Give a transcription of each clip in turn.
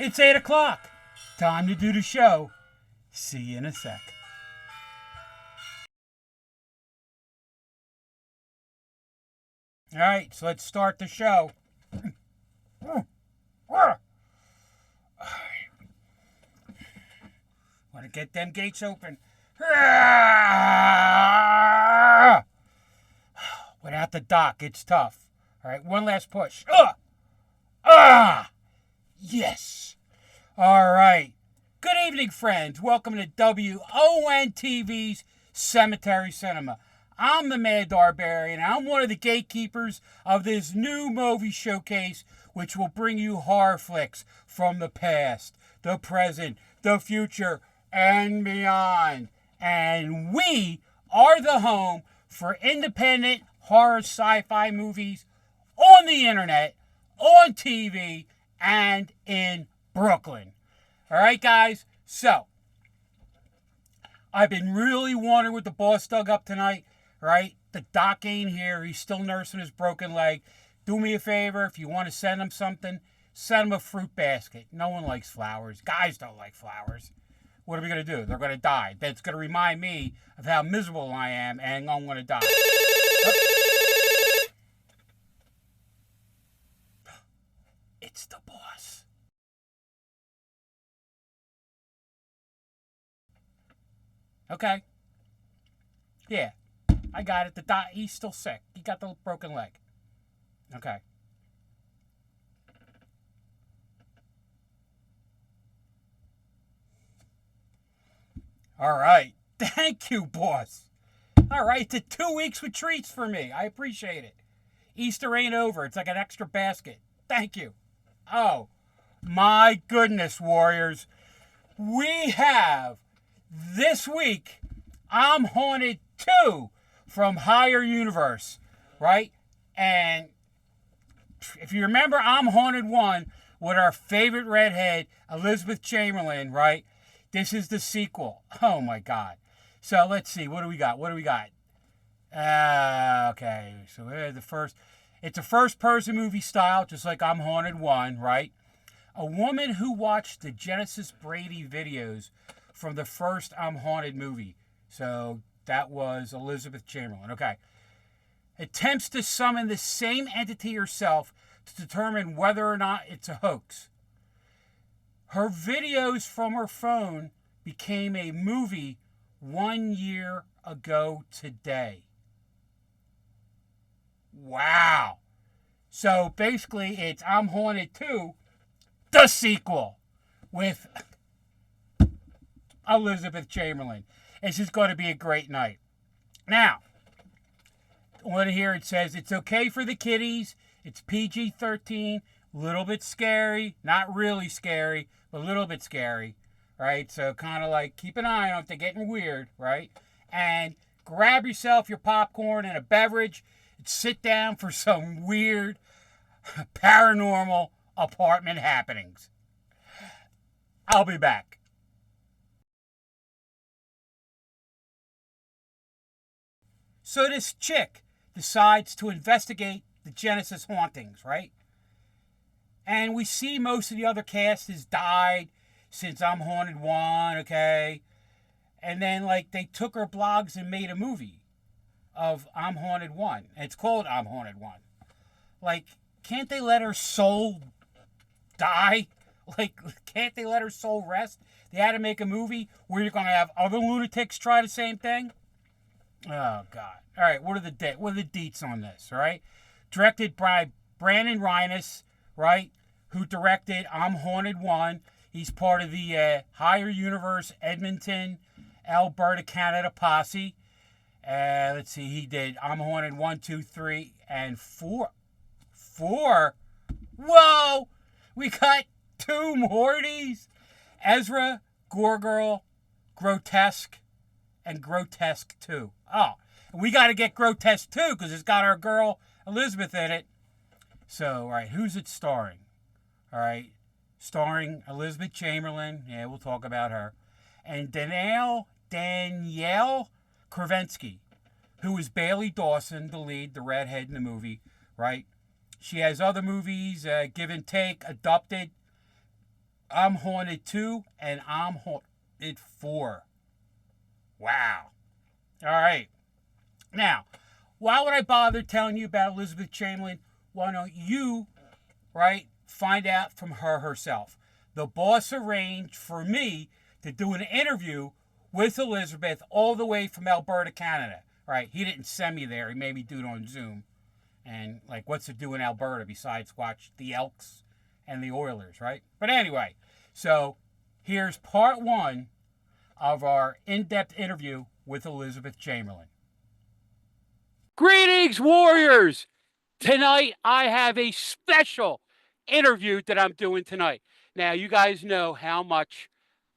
It's 8 o'clock. Time to do the show. See you in a sec. All right, so let's start the show. Want to get them gates open. Without the dock, it's tough. All right, one last push. Yes. All right. Good evening, friends. Welcome to WONTV's Cemetery Cinema. I'm the Mad Darbarian. I'm one of the gatekeepers of this new movie showcase, which will bring you horror flicks from the past, the present, the future, and beyond. And we are the home for independent horror sci-fi movies on the internet, on TV, and in Brooklyn. All right, guys? So, I've been really wondering what the boss dug up tonight, right? The doc ain't here. He's still nursing his broken leg. Do me a favor. If you want to send him something, send him a fruit basket. No one likes flowers. Guys don't like flowers. What are we going to do? They're going to die. That's going to remind me of how miserable I am, and I'm going to die. It's the boss. Okay. Yeah, I got it. He's still sick. He got the broken leg. Okay. All right. Thank you, boss. All right, the 2 weeks with treats for me. I appreciate it. Easter ain't over. It's like an extra basket. Thank you. Oh, my goodness, Warriors. We have, this week, I'm Haunted 2 from Higher Universe, right? And if you remember I'm Haunted 1 with our favorite redhead, Elizabeth Chamberlain, right? This is the sequel. Oh, my God. So, let's see. What do we got? Okay. So, it's a first-person movie style, just like I'm Haunted 1, right? A woman who watched the Genesis Brady videos from the first I'm Haunted movie. So, that was Elizabeth Chamberlain. Okay. Attempts to summon the same entity herself to determine whether or not it's a hoax. Her videos from her phone became a movie 1 year ago today. Wow. So basically it's I'm Haunted 2, the sequel, with Elizabeth Chamberlain. This is going to be a great night. Now, on here it says it's okay for the kiddies. It's PG-13, a little bit scary, not really scary, but a little bit scary, right? So kind of like keep an eye on if they're getting weird, right? And grab yourself your popcorn and a beverage and sit down for some weird paranormal apartment happenings. I'll be back. So this chick decides to investigate the Genesis hauntings, right? And we see most of the other cast has died since I'm Haunted 1, okay? And then, like, they took her blogs and made a movie of I'm Haunted 1. And it's called I'm Haunted 1. Like, can't they let her soul die? Like, can't they let her soul rest? They had to make a movie where you're going to have other lunatics try the same thing? Oh, God. All right, what are the deets on this, all right? Directed by Brandon Reines, right, who directed I'm Haunted 1. He's part of the Higher Universe Edmonton, Alberta, Canada posse. Let's see, he did I'm Haunted 1, 2, 3, and 4. 4? Whoa! We got 2 Mortys. Ezra, Gorgirl, Grotesque, and Grotesque 2. Oh, we got to get Grotesque 2 because it's got our girl Elizabeth in it. So, all right, who's it starring? All right, starring Elizabeth Chamberlain. Yeah, we'll talk about her. And Danielle Kravensky, who is Bailey Dawson, the lead, the redhead in the movie, right? She has other movies, Give and Take, Adopted, I'm Haunted 2 and I'm Haunted 4. Wow. All right. Now, why would I bother telling you about Elizabeth Chamberlain? Why don't you, right, find out from her herself? The boss arranged for me to do an interview with Elizabeth all the way from Alberta, Canada. Right? He didn't send me there. He made me do it on Zoom. And, like, what's to do in Alberta besides watch the Elks and the Oilers, right? But anyway, so here's part 1 of our in-depth interview with Elizabeth Chamberlain. Greetings, Warriors! Tonight, I have a special interview that I'm doing tonight. Now, you guys know how much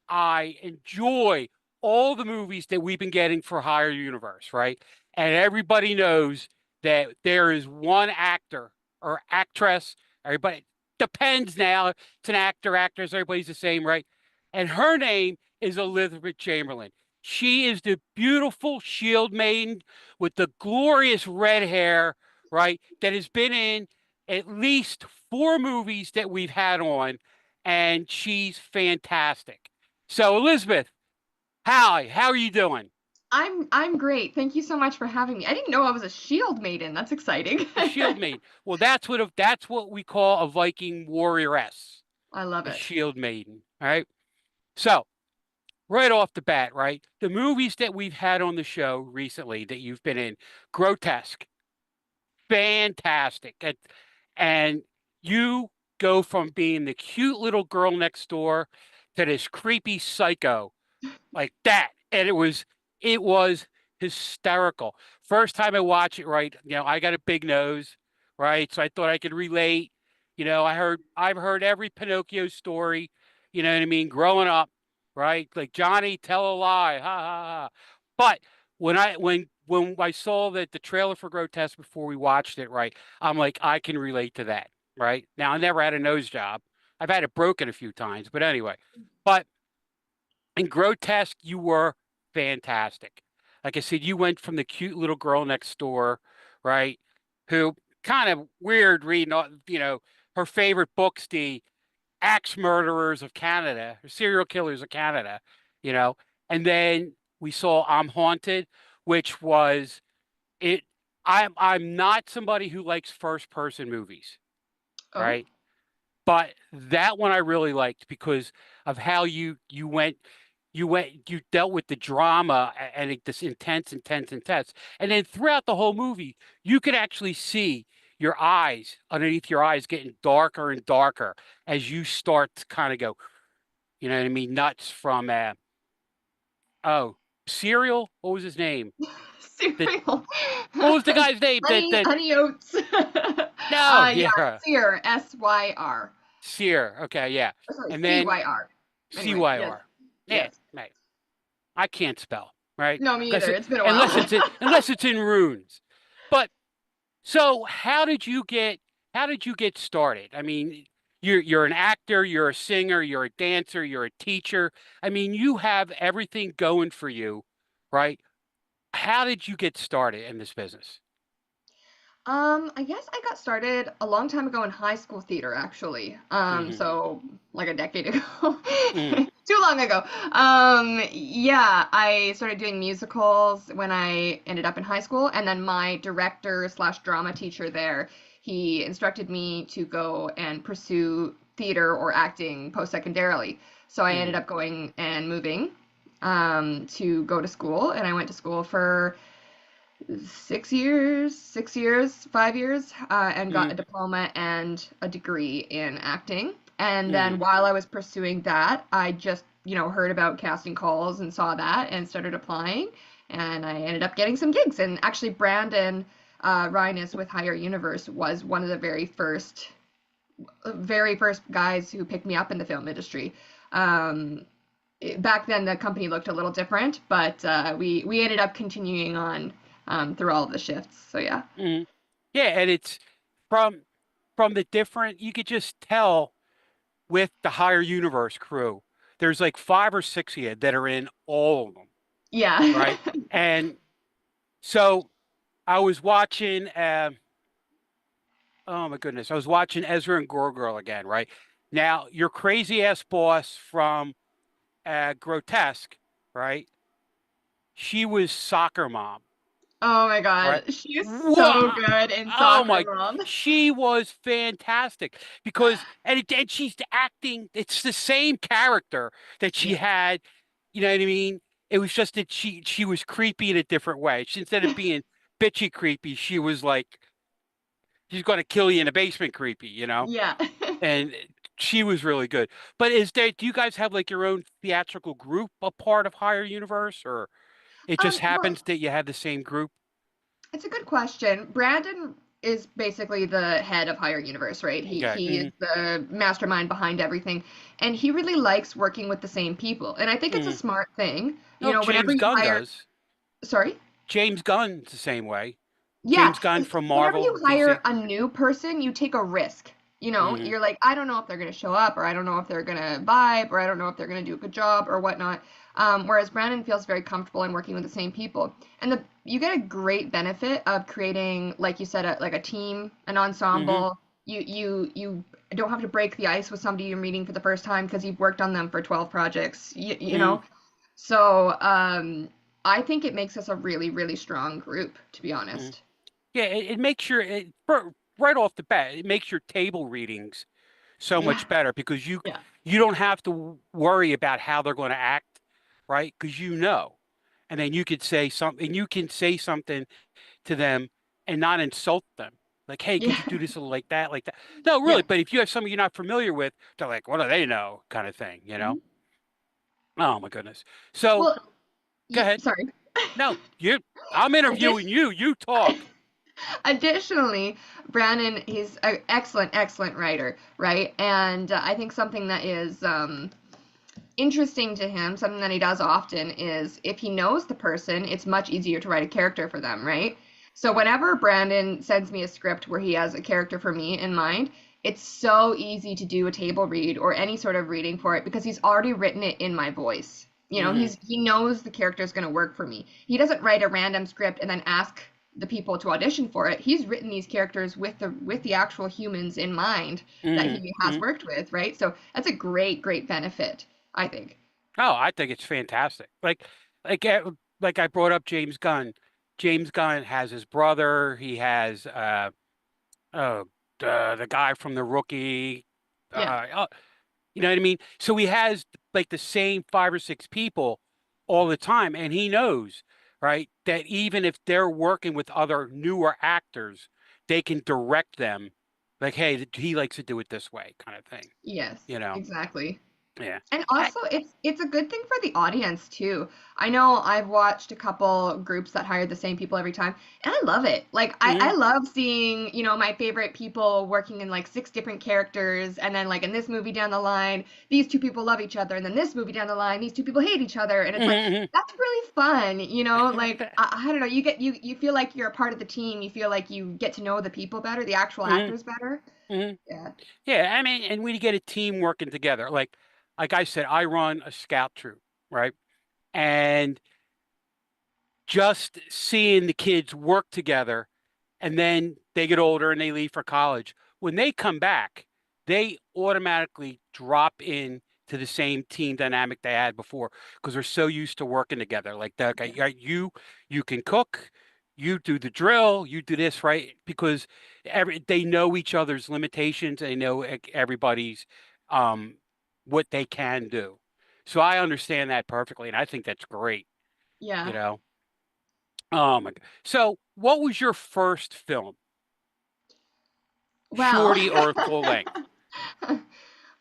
I enjoy all the movies that we've been getting for Higher Universe, right? And everybody knows that there is one actor or actress, everybody depends now. It's an actor, actress, everybody's the same, right? And her name is Elizabeth Chamberlain. She is the beautiful shield maiden with the glorious red hair, right? That has been in at least 4 movies that we've had on, and she's fantastic. So, Elizabeth, hi, how are you doing? I'm great. Thank you so much for having me. I didn't know I was a shield maiden. That's exciting. A shield maiden. Well, that's what we call a Viking warrioress, I love a it. shield maiden. All right. So, right off the bat, right, the movies that we've had on the show recently that you've been in, grotesque, fantastic, and you go from being the cute little girl next door to this creepy psycho like that. And it was hysterical. First time I watched it, right? I got a big nose, right? So I thought I could relate. I've heard every Pinocchio story, you know what I mean, growing up, right? Like Johnny, tell a lie, ha ha ha. But when I saw that the trailer for Grotesque before we watched it, right, I'm like, I can relate to that, right? Now I never had a nose job. I've had it broken a few times, but anyway. But in Grotesque, you were fantastic. Like I said, you went from the cute little girl next door, right? Who kind of weird reading, her favorite books, the axe murderers of Canada, or serial killers of Canada, you know. And then we saw I'm Haunted, which was it. I'm not somebody who likes first person movies, Oh, right? But that one I really liked because of how you dealt with the drama and this intense. And then throughout the whole movie, you could actually see your eyes underneath your eyes getting darker and darker as you start to kind of go, you know what I mean, nuts from oh, Serial? What was his name? The cereal. what was the guy's name? That Honey, that honey oats. no, Yeah, yeah, Sear, Syr. Sear. Okay, yeah. Oh, sorry, And then Cyr. Anyway, yes, CYR. Yeah, yes. right. I can't spell, right? No, me Unless either. it, It's been a while. unless it's in runes. But so how did you get started? I mean, you're an actor, you're a singer, you're a dancer, you're a teacher. I mean, you have everything going for you, right? How did you get started in this business? I guess I got started a long time ago in high school theater, actually. Hmm. So like a decade ago. Mm, Too long ago. Yeah, I started doing musicals when I ended up in high school, and then my director slash drama teacher there, he instructed me to go and pursue theater or acting post-secondarily. So I ended mm, up going and moving to go to school, and I went to school for 6 years, 5 years, and got mm, a diploma and a degree in acting. And then mm, while I was pursuing that, I just, heard about casting calls and saw that and started applying. And I ended up getting some gigs. And actually, Brandon Reines with Higher Universe was one of the very first guys who picked me up in the film industry. Um, Back then the company looked a little different, but we ended up continuing on through all of the shifts. So yeah. mm. Yeah, and it's from from the different. You could just tell with the Higher Universe crew. There's like 5 or 6 of you that are in all of them, Yeah. right? And so I was watching. Oh my goodness, I was watching Ezra and Gorgirl again, right? Now, your crazy ass boss from Grotesque, right? She was Soccer Mom, Oh my right? God, she is so Wow. good in Oh Soccer my, Mom. she was fantastic because, and she's acting, it's the same character that she Yeah. had, you know what I mean? It was just that she was creepy in a different way. Instead of being bitchy creepy, she was like, she's going to kill you in the basement creepy, you know? Yeah. And she was really good. But do you guys have like your own theatrical group a part of Higher Universe, or it just Well, happens that you have the same group? it's a good question. Brandon is basically the head of Higher Universe, right? He Okay. he is the mastermind behind everything, and he really likes working with the same people. And I think it's a Hmm. smart thing. No, Whenever James you Gunn hire, does. sorry? James Gunn's the same way. Yeah, James Gunn 'cause from whenever Marvel, you DC. hire a new person, you take a risk. Hmm. You're like, I don't know if they're going to show up, or I don't know if they're going to vibe, or I don't know if they're going to do a good job, or whatnot. Whereas Brandon feels very comfortable in working with the same people, and you get a great benefit of creating, like you said, like a team, an Hmm. ensemble. You don't have to break the ice with somebody you're meeting for the first time because you've worked on them for 12 projects. You Hmm. know, so I think it makes us a really, really strong group, to be Hmm. honest. Yeah, it makes right off the bat, it makes your table readings so Yeah. much better because Yeah. you don't have to worry about how they're going to act, right? Because you know, and then you can say something to them and not insult them. Like, hey, Yeah. could you do this a little like that, like that? No, really. Yeah. But if you have somebody you're not familiar with, they're like, what do they know, kind of thing, you know? Mhm. Oh my goodness. So Well, go ahead. sorry. No, I'm interviewing Addition you. You talk. Additionally, Brandon, he's an excellent, excellent writer, right? And I think something that is interesting to him, something that he does often, is if he knows the person, it's much easier to write a character for them, right? So whenever Brandon sends me a script where he has a character for me in mind, it's so easy to do a table read or any sort of reading for it because he's already written it in my voice. Hmm. He knows the character is going to work for me. He doesn't write a random script and then ask the people to audition for it. He's written these characters with the actual humans in mind that Hmm. he has Hmm. worked with, right? So that's a great, great benefit, I think. Oh, I think it's fantastic. Like, like I brought up James Gunn. James Gunn has his brother. He has oh, the guy from The Rookie. Yeah. Oh, you know what I mean? So he has like the same five or six people all the time, and he knows, right, that even if they're working with other newer actors, they can direct them, like, hey, he likes to do it this way, kind of thing. Yes, You know? exactly. Yeah. And I, also it's a good thing for the audience too. I know I've watched a couple groups that hire the same people every time, and I love it. Like I mhm, love seeing, my favorite people working in like six different characters, and then like in this movie down the line, these two people love each other, and then this movie down the line, these two people hate each other, and it's like mhm, that's really fun, like mhm. I don't know, you feel like you're a part of the team, you feel like you get to know the people better, the actual Mhm, actors better. mhm. Yeah. Yeah, I mean, and we get a team working together. Like I said, I run a scout troop, right? And just seeing the kids work together and then they get older and they leave for college. When they come back, they automatically drop in to the same team dynamic they had before because they're so used to working together. Like that, okay, yeah, you can cook, you do the drill, you do this, right? Because they know each other's limitations, they know everybody's um what they can do. So I understand that perfectly, and I think that's great, you Yeah. know. Oh my God. So, what was your first film? Well, Shorty or full length?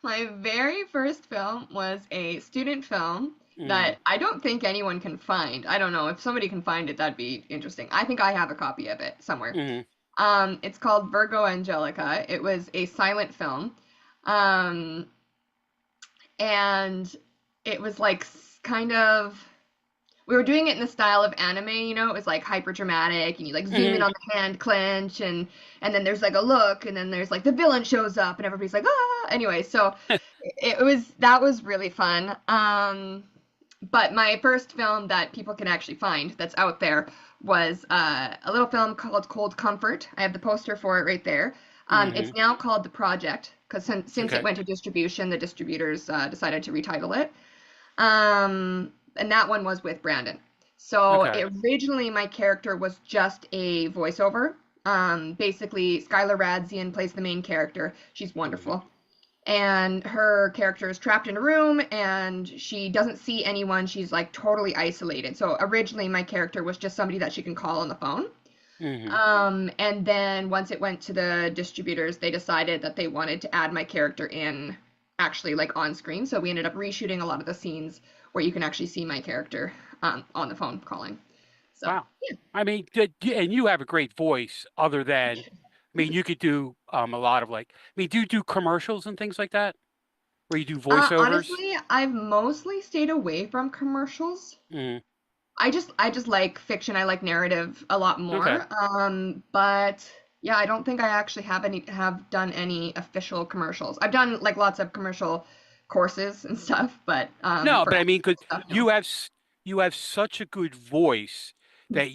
my very first film was a student film Mm, that I don't think anyone can find. I don't know. If somebody can find it, that'd be interesting. I think I have a copy of it somewhere. mm, It's called Virgo Angelica. It was a silent film. Um, and it was like kind of we were doing it in the style of anime, it was like hyper dramatic and you like zoom in mm. on the hand clench and then there's like a look and then there's like the villain shows up and everybody's like, ah, anyway, so that was really fun. But my first film that people can actually find that's out there was a little film called Cold Comfort. I have the poster for it right there. It's Hmm. now called The Project because since it Okay. went to distribution, the distributors decided to retitle it. And that one was with Brandon. So Okay. originally my character was just a voiceover. Basically, Skylar Radzian plays the main character. She's Mhm. wonderful. And her character is trapped in a room and she doesn't see anyone. She's like totally isolated. So originally my character was just somebody that she can call on the phone. Mhm. And then once it went to the distributors, they decided that they wanted to add my character in actually like on screen. So we ended up reshooting a lot of the scenes where you can actually see my character on the phone calling. So Wow. yeah. I mean, and you have a great voice. Other than, I mean, you could do a lot of like. I mean, do you do commercials and things like that, where you do voiceovers? Honestly, I've mostly stayed away from commercials. Mm. I just like fiction. I like narrative a lot Okay. more. But yeah, I don't think I actually have done any official commercials. I've done like lots of commercial courses and stuff, but No, for but I mean, because stuff, no. you have you have such a good voice that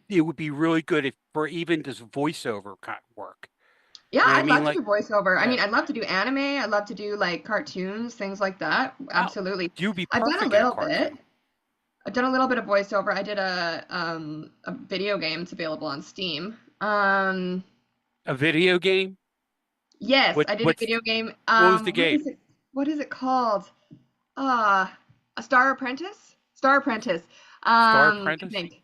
it would be really good if for even just voiceover kind of work. Yeah, You know what I I'd mean? love to Like, do voiceover. I yeah. mean, I'd love to do anime. I'd love to do like cartoons, things like that. Oh, Absolutely. you'd be I've done a perfect in a little bit. cartoon. I've done a little bit of voiceover. I did a video game. It's available on Steam. A video game? Yes, What I did a what video game. what was the What game? is it? What is it called? Uh, a Star Apprentice? Star Apprentice. Star I Apprentice? think.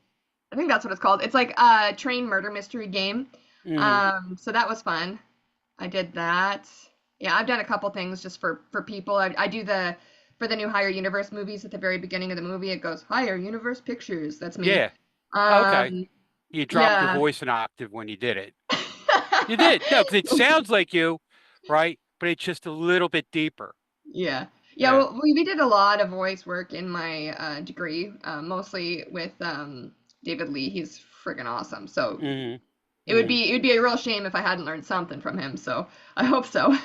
I think that's what it's called. It's like a train murder mystery game. Mm. So that was fun. I did that. Yeah, I've done a couple things just for people. I do the for the new Higher Universe movies at the very beginning of the movie. It goes Higher Universe Pictures. That's me. Yeah. Okay. Um, You dropped your yeah. voice an octave when you did it. You did. No, because it sounds like you, right? But it's just a little bit deeper. Yeah. Yeah, Yeah. well, we did a lot of voice work in my degree, mostly with David Lee. He's friggin' awesome. So Hmm. it would be a real shame if I hadn't learned something from him. So I hope so.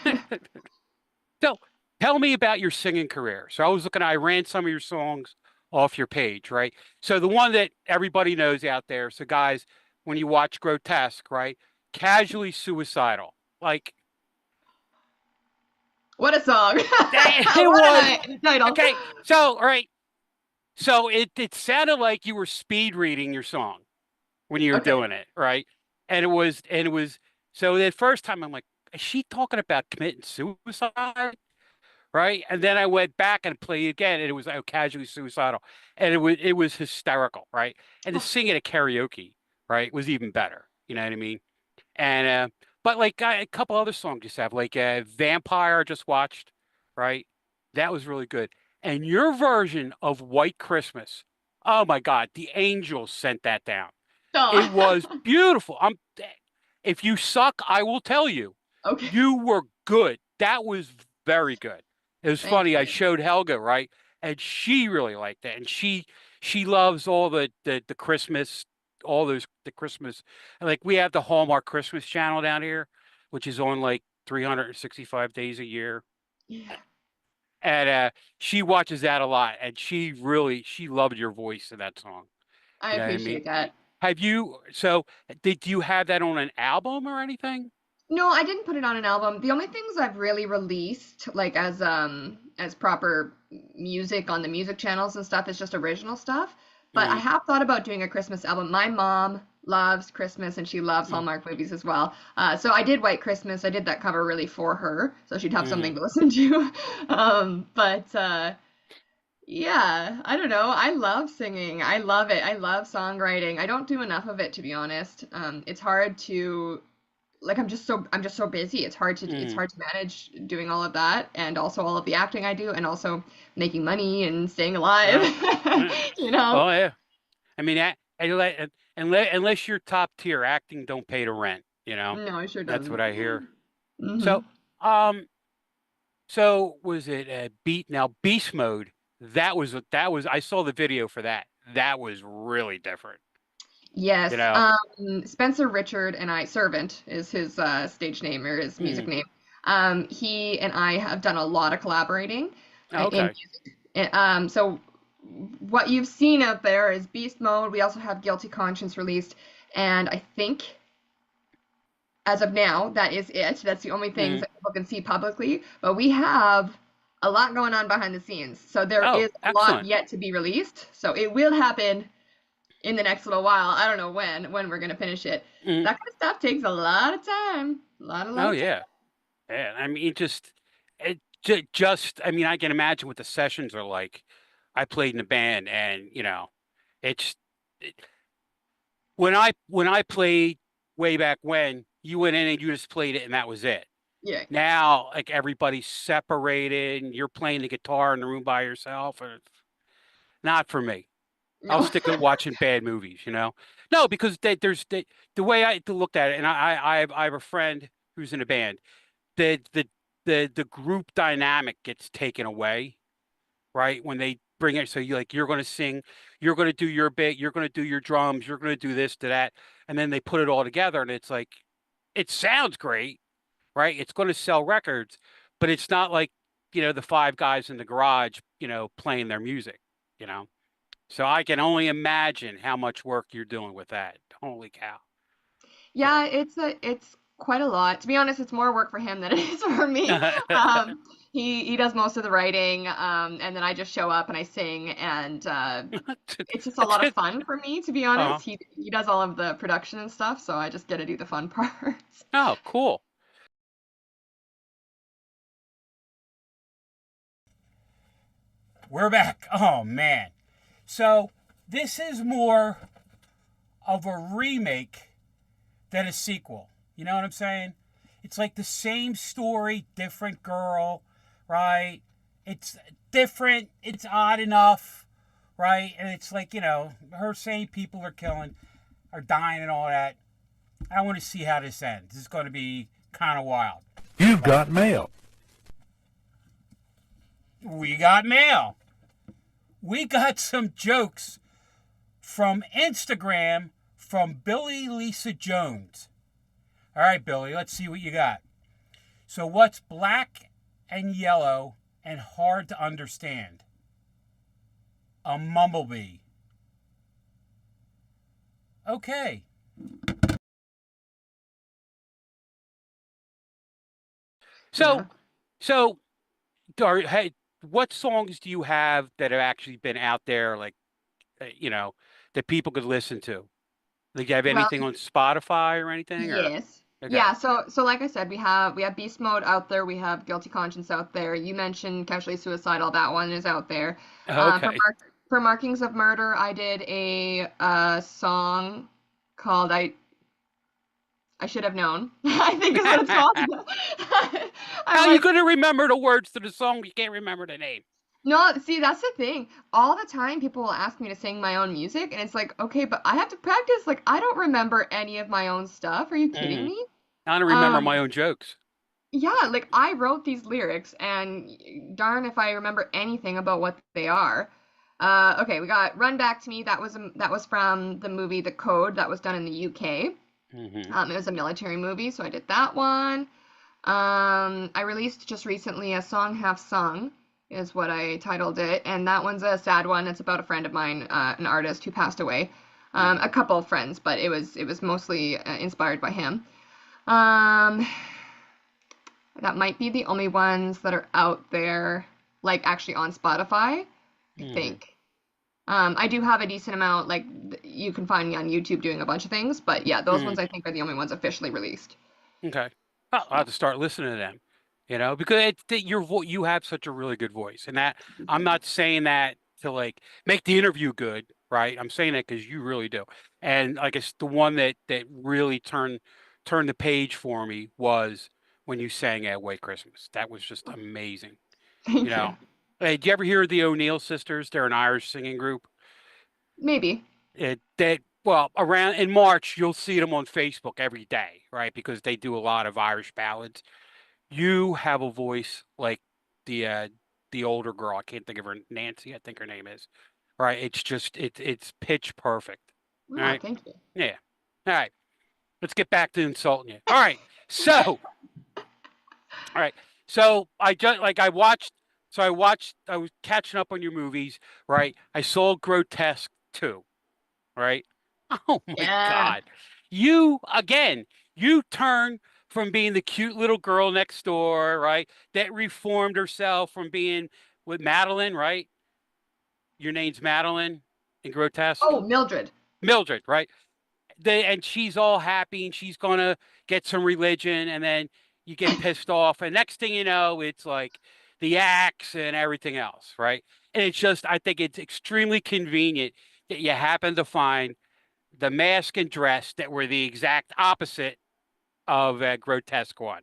So tell me about your singing career. So I ran some of your songs off your page, right? So the one that everybody knows out there. So guys, when you watch Grotesque, right? Casually suicidal. Like What a song! it What was a title! okay. So, all right. So it sounded like you were speed reading your song when you were Okay. doing it, right? And it was so the first time I'm like, is she talking about committing suicide? Right? And then I went back and played it again, and it was like, oh, casually suicidal, and it was hysterical, right? And to Oh, sing it at karaoke, right, was even better. You know what I mean? And but like a couple other songs just have like Vampire I just watched, right? That was really good. And your version of White Christmas, oh my God, the angels sent that down. It was oh. beautiful. If you suck, I will tell you. Okay. You were good. That was very good. It was Thank funny. I you. showed Helga, right? And she really liked that. And she loves all the Christmas, all those the Christmas. Like we have the Hallmark Christmas channel down here, which is on like 365 days a year. Yeah, And she watches that a lot. And she loved your voice in that song. I You know what I mean? appreciate that. So did you have that on an album or anything? No, I didn't put it on an album. The only things I've really released, like as proper music on the music channels and stuff, is just original stuff. But I Mm, have thought about doing a Christmas album. My mom loves Christmas and she loves mm, Hallmark movies as well. So I did White Christmas. I did that cover really for her, so she'd have mm. something to listen to. But yeah, I don't know. I love singing. I love it. I love songwriting. I don't do enough of it, to be honest. It's hard to like I'm just so busy. It's Mm. hard to manage doing all of that and also all of the acting I do and also making money and staying alive. Oh, yeah. You know? Oh yeah. I mean, unless you're top tier, acting don't pay the rent. You know, No, it sure that's what doesn't. I hear. Hmm. So, um, so was it Beast Mode? That was I saw the video for that. That was really different. You Yes. know. Spencer Richard and I, Servant is his stage name or his music Mm. name. He and I have done a lot of collaborating in Okay. music. So what you've seen out there is Beast Mode. We also have Guilty Conscience released, and as of now, that is it. That's the only things Mm. that people can see publicly. But we have a lot going on behind the scenes. So there Oh, is a lot excellent. yet to be released. So it will happen in the next little while. I don't know when we're gonna finish it. Mm. That kind of stuff takes a lot of time. A lot Oh of time. yeah. Yeah. I mean, just I mean, I can imagine what the sessions are like. I played in a band, and it's it, when I played way back when, you went in and you just played it, and that was it. Yeah. Now, like everybody's separated, and you're playing the guitar in the room by yourself, and it's not for me. I'll No. stick to watching bad movies. No, because the way I looked at it, and I have a friend who's in a band. The the the group dynamic gets taken away, right? When they bring it, so you're going to sing, you're going to do your bit, you're going to do your drums, you're going to do this to that, and then they put it all together, and it's like it sounds great, right? It's going to sell records, but it's not like the five guys in the garage, playing their music, you know. So I can only imagine how much work you're doing with that. Holy cow! So. Yeah, it's quite a lot. To be honest, it's more work for him than it is for me. Um, he does most of the writing, and then I just show up and I sing, and it's just a lot of fun for me, to be uh, honest. He does all of the production and stuff, so I just get to do the fun parts. oh, cool. We're back. Oh man. So this is more of a remake than a sequel. You know what I'm saying? It's like the same story, different girl, right? It's different, it's odd enough, right? And it's like, her saying people are dying and all that. I want to see how this ends. This is going to be kind of wild. You've got mail. We got mail. We got some jokes from Instagram from Billy Lisa Jones. All right, Billy, let's see what you got. So, what's black and yellow and hard to understand? A mumblebee. Okay. So, so, hey, what songs do you have that have actually been out there, like, that people could listen to? Like, do you have Well, anything on Spotify or anything, or? yes. Okay. Yeah, so like I said, we have Beast Mode out there, we have Guilty Conscience out there. You mentioned Casually Suicidal, that one is out there. Okay. For Markings of Murder, I did a song called I Should Have Known. I think is what it's called. How I'm are you like, going to remember the words to the song? You can't remember the name. no, see, that's the thing. All the time people will ask me to sing my own music, and it's like, okay, but I have to practice. Like, I don't remember any of my own stuff. Are you kidding Hmm. me? I don't remember Um, my own jokes. yeah, like I wrote these lyrics, and darn if I remember anything about what they are. Okay, we got Run Back to Me. That was from the movie The Code that was done in the UK. Hmm. It was a military movie, so I did that one. I released just recently a song half sung is what I titled it, and that one's a sad one. It's about a friend of mine, an artist who passed away. Hmm. A couple of friends, but it was mostly inspired by him. Um, that might be the only ones that are out there, like actually on Spotify, I Hmm. think. I do have a decent amount, like you can find me on YouTube doing a bunch of things, but yeah, those Hmm. ones I think are the only ones officially released. Okay. Well, I'll have to start listening to them, because you have such a really good voice, and that I'm not saying that to like make the interview good, right? I'm saying that because you really do. And like it's the one that really turned the page for me was when you sang at White Christmas. That was just amazing. You Thank you. know. Hey, did you ever hear of the O'Neill sisters? They're an Irish singing group. Maybe. Well, around in March, you'll see them on Facebook every day, right? Because they do a lot of Irish ballads. You have a voice like the uh the older girl. I can't think of her, Nancy, I think her name is. Right? It's just it's pitch perfect. All Oh, right. thank you. Yeah. All right. Let's get back to insulting you. All right. So, all right. So I just like I was catching up on your movies, right? I saw Grotesque too, right? Oh my Yeah. God. You again, You turn from being the cute little girl next door, right? That reformed herself from being with Madeline, right? Your name's Madeline in Grotesque. Oh, Mildred. Mildred, right? And she's all happy and she's gonna get some religion, and then you get pissed off, and next thing you know, it's like the axe and everything else, right? And it's just, I think it's extremely convenient that you happen to find the mask and dress that were the exact opposite of a grotesque one.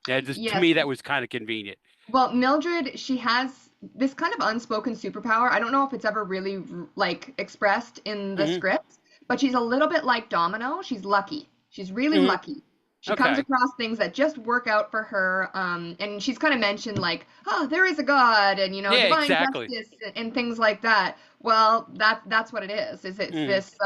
Yeah, just to Yes. me, that was kind of convenient. Well, Mildred, she has this kind of unspoken superpower. I don't know if it's ever really like expressed in the Hmm. script, but she's a little bit like Domino. She's lucky. She's really Hmm. lucky. She comes Okay. across things that just work out for her. And she's kind of mentioned like, oh, there is a God and Yeah, divine exactly. justice and things like that. Well, that's what it is. Is it's Mm. this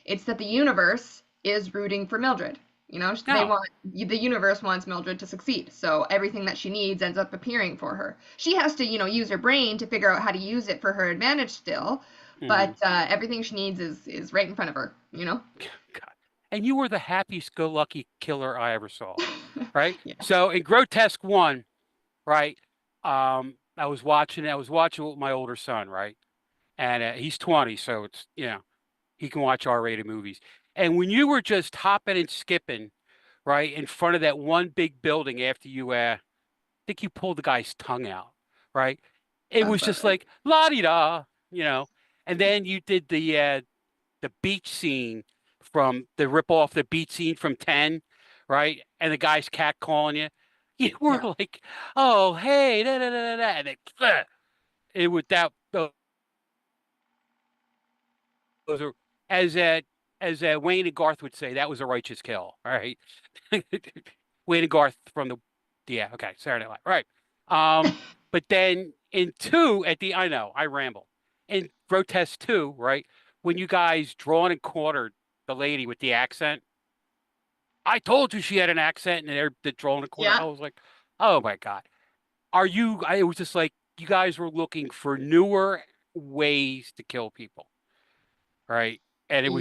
it's that the universe is rooting for Mildred. They No. want the universe wants Mildred to succeed. So everything that she needs ends up appearing for her. She has to, use her brain to figure out how to use it for her advantage still, Hmm. but everything she needs is right in front of her. God. And you were the happiest go lucky killer I ever saw, right? Yeah. So in Grotesque 1, right? I was watching it with my older son, right? And he's 20, so it's, he can watch R-rated movies. And when you were just hopping and skipping, right, in front of that one big building after you, I think you pulled the guy's tongue out, right? It Sounds was about just right. like la-di-da, and then you did the beach scene from the rip off the beach scene from 10, right? And the guy's cat calling you. You were Yeah. like, oh, hey, da, da, da, da, da. And it would that those are as Wayne and Garth would say, that was a righteous kill. All right. Wayne and Garth from the yeah, okay, Saturday Night Live. Right. But then in two at the I know, I ramble. In Grotesque 2, right? When you guys drawn and quartered the lady with the accent, I told you she had an accent, and they're the drawn and quarter. I Yeah. was like, oh my God. It was just like you guys were looking for newer ways to kill people, right? And Yeah.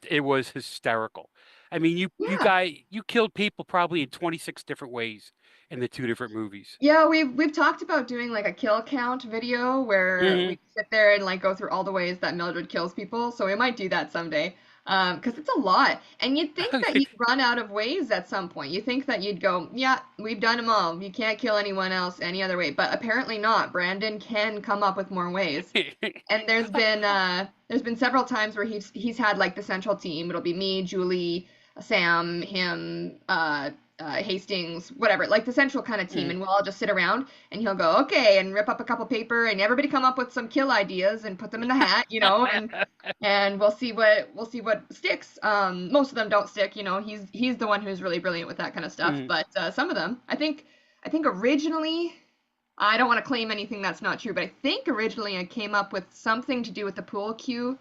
it was hysterical. I mean, Yeah. you killed people probably in 26 different ways in the two different movies. Yeah, we've talked about doing like a kill count video where Hmm. we sit there and like go through all the ways that Mildred kills people. So we might do that someday. 'Cause it's a lot. And you'd think that you'd run out of ways at some point. You think that you'd go, yeah, we've done them all. You can't kill anyone else any other way. But apparently not. Brandon can come up with more ways. And there's been several times where he's had like the central team. It'll be me, Julie, Sam, him, Hastings, whatever, like the central kind of team, Mhm. and we'll all just sit around and he'll go, okay, and rip up a couple paper and everybody come up with some kill ideas and put them in the hat, and we'll see what sticks. Most of them don't stick, he's the one who's really brilliant with that kind of stuff, Mhm. but some of them, I think originally, I don't want to claim anything that's not true, but I think originally I came up with something to do with the pool cue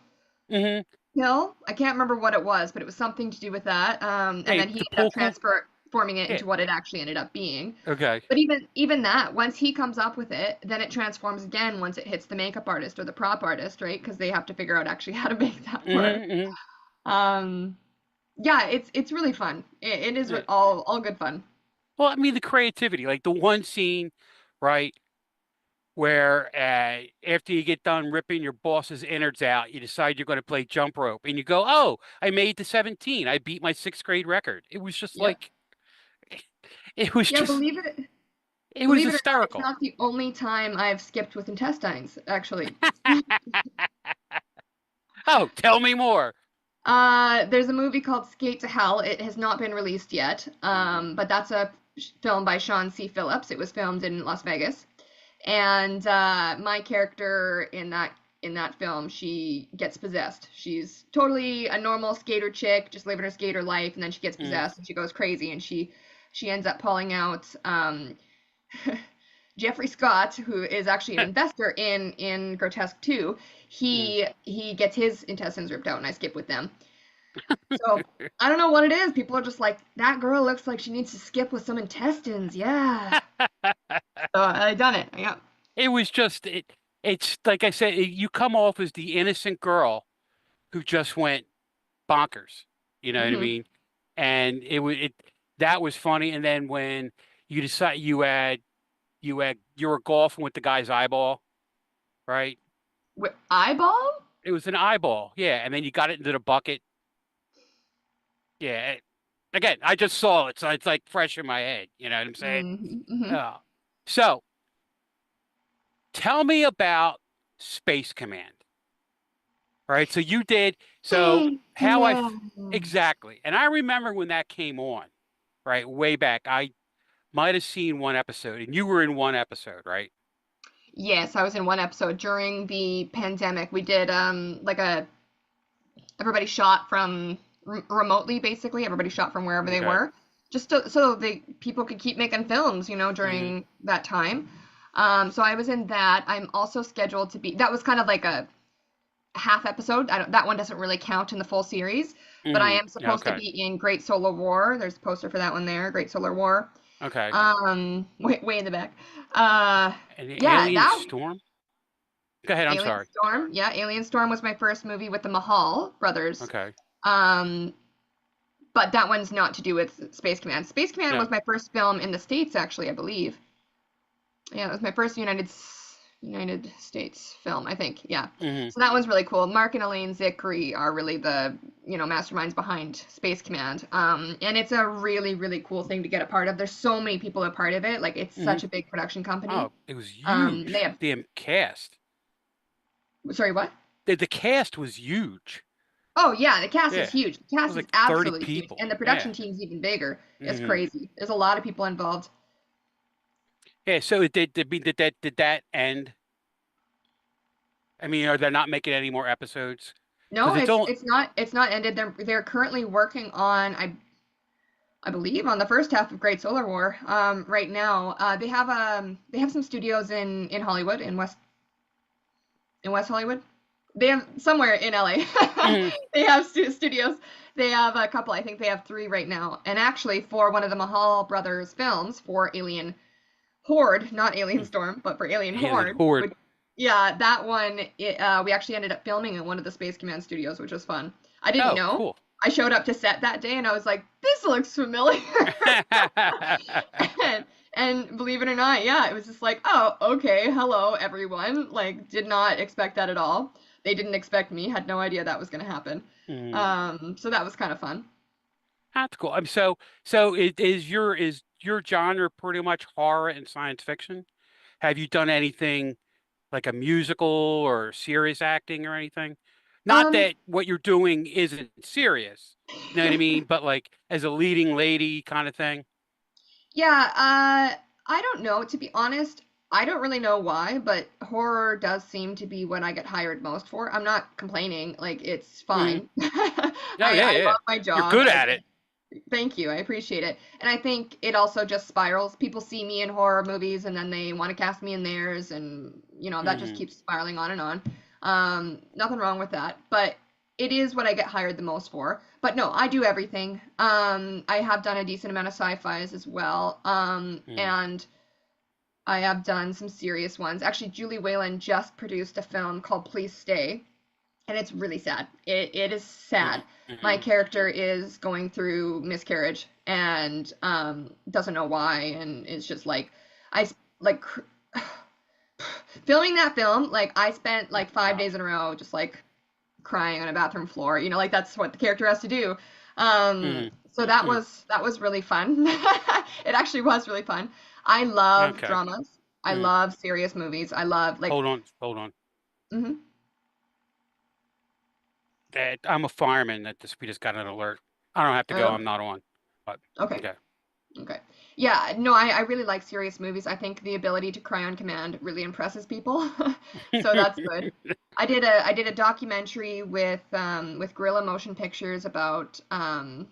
Mhm. kill. I can't remember what it was, but it was something to do with that. And Hey, then he the ended up pool cue. transforming it Yeah. into what it actually ended up being. Okay. But even that, once he comes up with it, then it transforms again once it hits the makeup artist or the prop artist, right? Because they have to figure out actually how to make that work. Mhm. Mhm. Um, yeah, it's really fun. It is Yeah. all good fun. Well, I mean, the creativity, like the one scene, right, where after you get done ripping your boss's innards out, you decide you're going to play jump rope, and you go, "Oh, I made the 17. I beat my sixth grade record." It was just Yep. like, it was Yeah, just, believe it it was believe it or not, it's hysterical. not the only time I've skipped with intestines, actually. Oh, tell me more. There's a movie called Skate to Hell. It has not been released yet, Hmm. but that's a film by Sean C. Phillips. It was filmed in Las Vegas, and my character in that film, she gets possessed. She's totally a normal skater chick, just living her skater life, and then she gets Hmm. possessed and she goes crazy, and she ends up pulling out Jeffrey Scott, who is actually an investor in Grotesque 2. Hmm. He gets his intestines ripped out, and I skip with them. So I don't know what it is. People are just like, that girl looks like she needs to skip with some intestines. Yeah. So I done it. Yeah. It was just it's like I said, you come off as the innocent girl who just went bonkers. You know what I Hmm. mean? and that was funny. And then when you decide you were golfing with the guy's eyeball, right? With eyeball? It was an eyeball, yeah, and then you got it into the bucket. Yeah. Again, I just saw it, so it's like fresh in my head. You know what I'm saying? Mm-hmm. Uh, so tell me about Space Command. All right. So you did. So Space how Man. exactly? And I remember when that came on, right? Way back. I might have seen one episode, and you were in one episode, right? Yes, I was in one episode during the pandemic. We did like a everybody shot from remotely, basically. Everybody shot from wherever they Okay. were, just so the people could keep making films, Hmm. during that time. So I was in that. I'm also scheduled to be. That was kind of like a half episode. I don't, that one doesn't really count in the full series, but I Hmm. am supposed to Okay. be in Great Solar War. There's a poster for that one there, Great Solar War. Okay. Way in the back. Uh, And the yeah, Alien that Storm. Go ahead. I'm Alien sorry. Storm. Yeah, Alien Storm was my first movie with the Mahal brothers. Okay. Um, but that one's not to do with Space Command. Space Command No. was my first film in the States, actually, I believe. Yeah, it was my first United States film, I think. Yeah. Hmm. So that one's really cool. Mark and Elaine Zickery are really the, masterminds behind Space Command. And it's a really, really cool thing to get a part of. There's so many people a part of it. Like, it's Hmm. such a big production company. Oh, it was They huge. have, The cast. sorry, what? The cast was huge. Oh yeah, the cast is Yeah. It huge. The cast was is like 30 absolutely huge, people. and the Yeah. production team's even bigger. It's Hmm. crazy. There's a lot of people involved. Yeah. So did that end? I mean, are they not making any more episodes? No, Because it's all. it's not ended. They're currently working on I believe on the first half of Great Solar War. Right now, they have some studios in Hollywood in West Hollywood. They have somewhere in LA. Mhm. They have studios. They have a couple. I think they have three right now. And actually, for one of the Mahal brothers films for Alien Horde, not Alien Storm, but for Alien Alien Horde, Horde. yeah, that one, we actually ended up filming in one of the Space Command studios, which was fun. I didn't Oh, know. cool. I showed up to set that day and I was like, this looks familiar. and, and believe it or not, yeah, it was just like, oh, okay, hello, everyone. Like, did not expect that at all. They didn't expect me, had no idea that was going to happen. Mm, So that was kind of fun. that's cool. So is your genre pretty much horror and science fiction? Have you done anything like a musical or serious acting or anything? Not Um, that what you're doing isn't serious, you know what I mean? But like as a leading lady kind of thing. Yeah, I don't know. To be honest, I don't really know why, but horror does seem to be what I get hired most for. I'm not complaining. Like, it's Hmm. fine. Oh yeah, I yeah. love my You're job. good at it. Thank you. I appreciate it. And I think it also just spirals. People see me in horror movies and then they want to cast me in theirs, and that just Hmm. keeps spiraling on and on. Nothing wrong with that, but it is what I get hired the most for. But no, I do everything. I have done a decent amount of sci-fis as well. Hmm. And I have done some serious ones. Actually, Julie Whalen just produced a film called Please Stay, and it's really sad. It is sad. My Hmm. character is going through miscarriage and doesn't know why, and it's just like I like filming that film. Like, I spent like 5 days Wow. in a row just like crying on a bathroom floor. Like, that's what the character has to do. Hmm. So that was really fun. It actually was really fun. I love Okay. dramas. I Hmm. love serious movies. I love like. Hold on, hold on. Mhm. That I'm a fireman. We just got an alert. I don't have to go. Oh, I'm not on. But okay. okay. Okay. Yeah, no, I really like serious movies. I think the ability to cry on command really impresses people. So that's good. I did a documentary with Gorilla Motion Pictures about the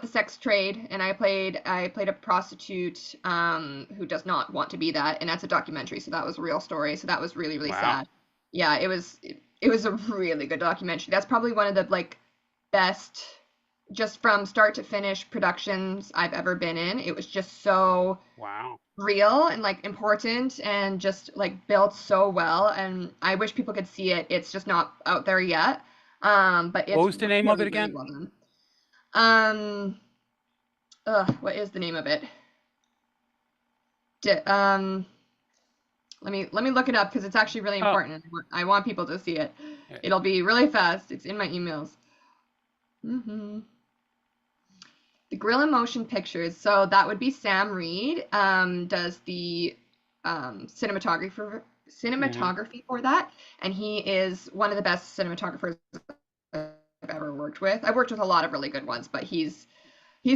sex trade, and I played a prostitute who does not want to be that, and that's a documentary, so that was a real story. So that was really, really Wow. sad. Yeah, it was a really good documentary. That's probably one of the like best, just from start to finish, productions I've ever been in. It was just so Wow. real and like important and just like built so well, and I wish people could see it. It's just not out there yet. But What it's was the name of it really, really again? well done. Um, what is the name of it? D let me look it up because it's actually really Oh, important. I want people to see it. yeah. It'll be really fast. It's in my emails. The Grill and Motion Pictures. So that would be Sam Reed. Does the Hmm. cinematography for that, and he is one of the best cinematographers I've ever worked with. I've worked with a lot of really good ones, but he's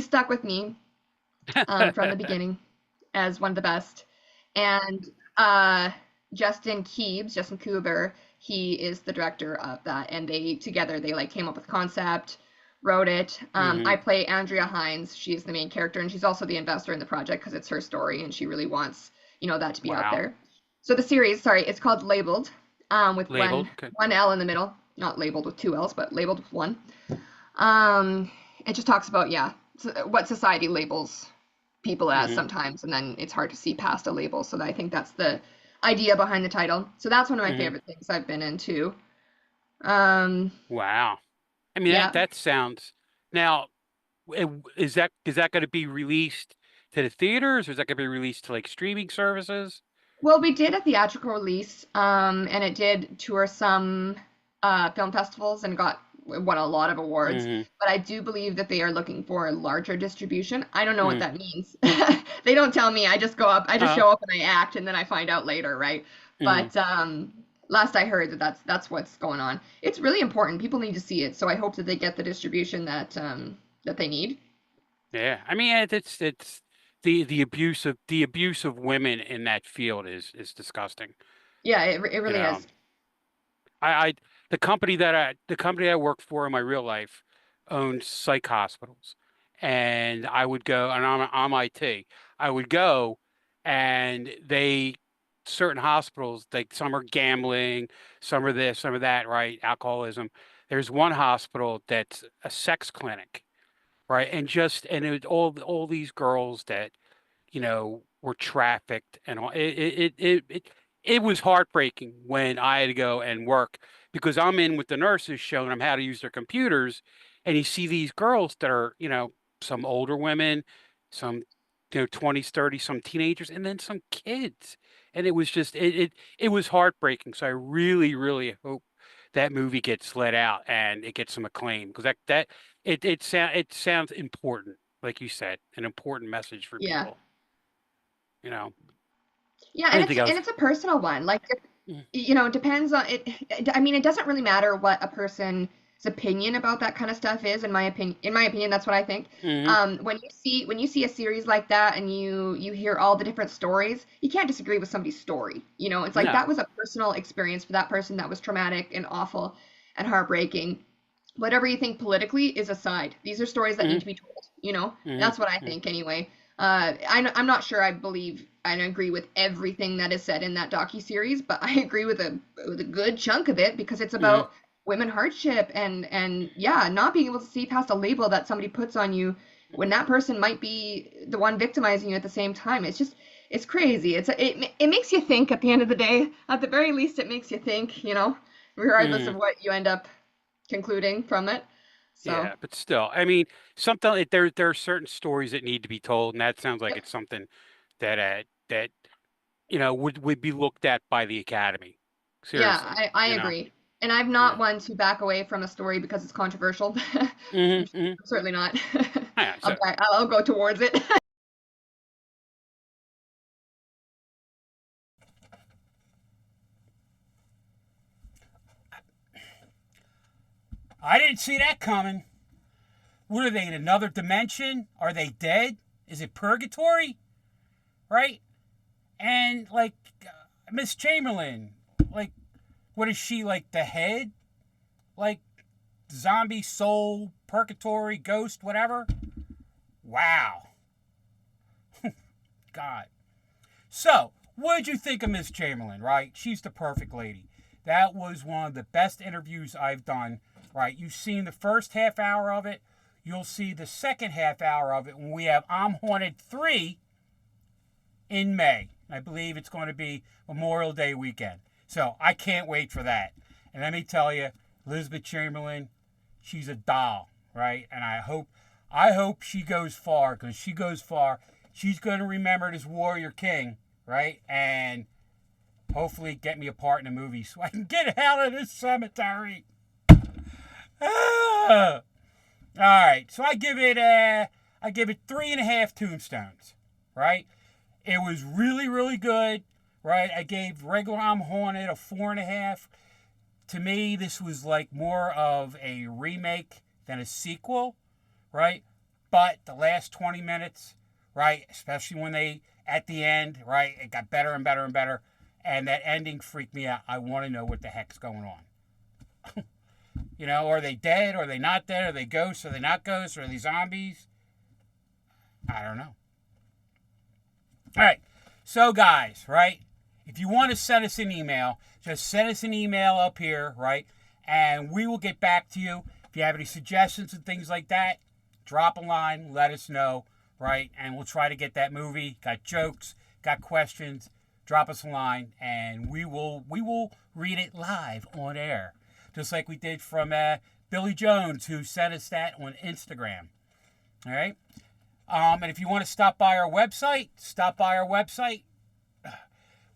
stuck with me from the beginning as one of the best. And Justin Kuber, he is the director of that, and they like came up with concept, wrote it. I Hmm. play Andrea Hines. She's the main character, and she's also the investor in the project because it's her story, and she really wants that to be out Wow. there. So the series, sorry, it's called Labeled, with Labeled. Okay. one L in the middle, not labeled with two L's, but labeled with one. Um, it just talks about what society labels people as Hmm. sometimes, and then it's hard to see past a label. So I think that's the idea behind the title. So that's one of my Hmm. favorite things I've been into. Um, Wow. I mean, that yeah. that sounds now. Is that going to be released to the theaters, or is that going to be released to like streaming services? Well, we did a theatrical release, and it did tour some film festivals and won a lot of awards. Hmm. But I do believe that they are looking for a larger distribution. I don't know what Hmm. that means. They don't tell me. I just Uh, show up and I act, and then I find out later, right? hmm. But last I heard that's what's going on. It's really important. People need to see it, so I hope that they get the distribution that they need. Yeah. I mean, it's the abuse of women in that field is disgusting. Yeah, it You really know, is. I the company I worked for in my real life owned psych hospitals, and I would go, and I'm IT. I would go, and certain hospitals, like some are gambling, some are this, some are that, right? Alcoholism. There's one hospital that's a sex clinic, right? And all these girls that were trafficked and all. It was heartbreaking when I had to go and work because I'm in with the nurses showing them how to use their computers, and you see these girls that are, some older women, some, 20s, 30s, some teenagers, and then some kids. And it was just it was heartbreaking. So I really, really hope that movie gets let out and it gets some acclaim because it sounds important, like you said, an important message for Yeah. people. You know, Yeah, I didn't think I was. it's a personal one. Like, Mm. depends on it. I mean, it doesn't really matter what a person's opinion about that kind of stuff is. In my opinion, that's what I think. Hmm. When you see a series like that and you hear all the different stories, you can't disagree with somebody's story. It's like that No. was a personal experience for that person that was traumatic and awful and heartbreaking. Whatever you think politically is aside. These are stories that need Hmm. to be told. Hmm. That's what I think anyway. I'm not sure I believe and agree with everything that is said in that docu-series, but I agree with a good chunk of it because it's Hmm. about women hardship and yeah, not being able to see past a label that somebody puts on you when that person might be the one victimizing you at the same time. It's crazy. It makes you think at the end of the day. At the very least, it makes you think, regardless of Hmm. what you end up concluding from it. So, Yeah, but still, I mean, something like there are certain stories that need to be told, and that sounds like yep. it's something that would be looked at by the Academy. Yeah, Seriously, I you know. agree. And I'm not Yeah. one to back away from a story because it's controversial. Hmm. I'm Hmm. certainly not. Yeah. So I'll go towards it. I didn't see that coming. What are they in another dimension? Are they dead? Is it purgatory? Right? And like Miss Chamberlain, like what is she like the head? Like zombie soul, purgatory, ghost, whatever? Wow. God. So, what did you think of Miss Chamberlain, right? She's the perfect lady. That was one of the best interviews I've done, right? You've seen the first half hour of it. You'll see the second half hour of it when we have I'm Haunted 3 in May. I believe it's going to be Memorial Day weekend. So I can't wait for that. And let me tell you, Elizabeth Chamberlain, she's a doll, right? And I hope she goes far, because she goes far. She's going to remember this warrior king, right? And hopefully get me a part in the movie so I can get out of this cemetery. All right, so I give it 3.5 tombstones, right? It was really, really good, right? I gave regular I'm Haunted a 4.5. To me, this was like more of a remake than a sequel, right? But the last 20 minutes, right, especially when they, at the end, right, it got better and better and better. And that ending freaked me out. I want to know what the heck's going on. You know, are they dead? Are they not dead? Are they ghosts? Are they not ghosts? Are they zombies? I don't know. All right. So, guys, right, if you want to send us an email, just send us an email up here, right, and we will get back to you. If you have any suggestions and things like that, drop a line, let us know, right, and we'll try to get that movie. Got jokes, got questions, drop us a line, and we will read it live on air, just like we did from Billy Jones, who sent us that on Instagram. All right? And if you want to stop by our website, stop by our website.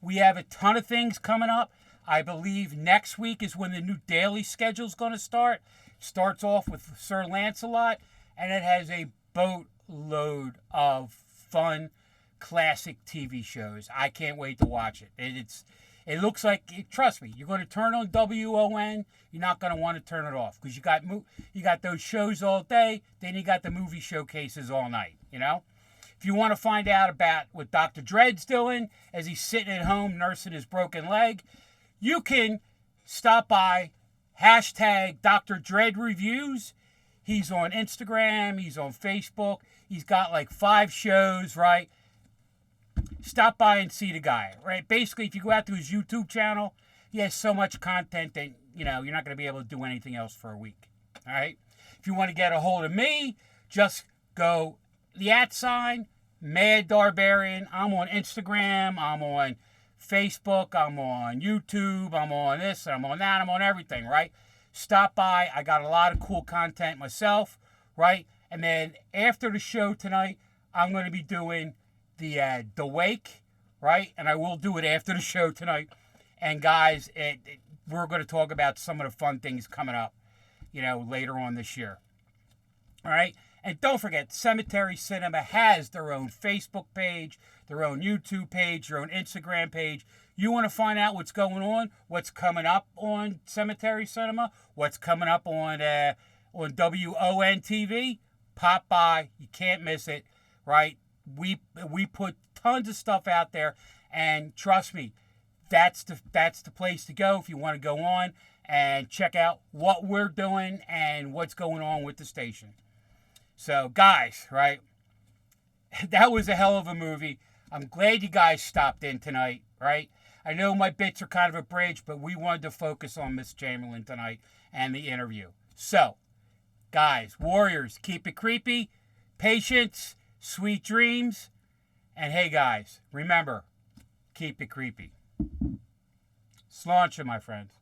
We have a ton of things coming up. I believe next week is when the new daily schedule is going to start. Starts off with Sir Lancelot, and it has a boatload of fun, classic TV shows. I can't wait to watch it. It looks like, trust me, you're going to turn on WON. You're not going to want to turn it off, because you got those shows all day, then you got the movie showcases all night, you know? If you want to find out about what Dr. Dredd's doing as he's sitting at home nursing his broken leg, you can stop by hashtag Dr. Dredd Reviews. He's on Instagram. He's on Facebook. He's got like 5 shows, right? Stop by and see the guy, right? Basically, if you go out to his YouTube channel, he has so much content that, you know, you're not going to be able to do anything else for a week, all right? If you want to get a hold of me, just go the @ Mad Darbarian. I'm on Instagram. I'm on Facebook. I'm on YouTube. I'm on this. I'm on that. I'm on everything, right? Stop by. I got a lot of cool content myself, right? And then after the show tonight, I'm going to be doing the Wake, right? And I will do it after the show tonight. And guys, we're going to talk about some of the fun things coming up, you know, later on this year. All right? And don't forget, Cemetery Cinema has their own Facebook page, their own YouTube page, their own Instagram page. You want to find out what's going on, what's coming up on Cemetery Cinema, what's coming up on WON TV, pop by. You can't miss it, right? We put tons of stuff out there, and trust me, that's the place to go if you want to go on and check out what we're doing and what's going on with the station. So, guys, right, that was a hell of a movie. I'm glad you guys stopped in tonight, right? I know my bits are kind of a bridge, but we wanted to focus on Miss Chamberlain tonight and the interview. So, guys, warriors, keep it creepy, patience, sweet dreams, and hey, guys, remember, keep it creepy. Sláinte, my friends.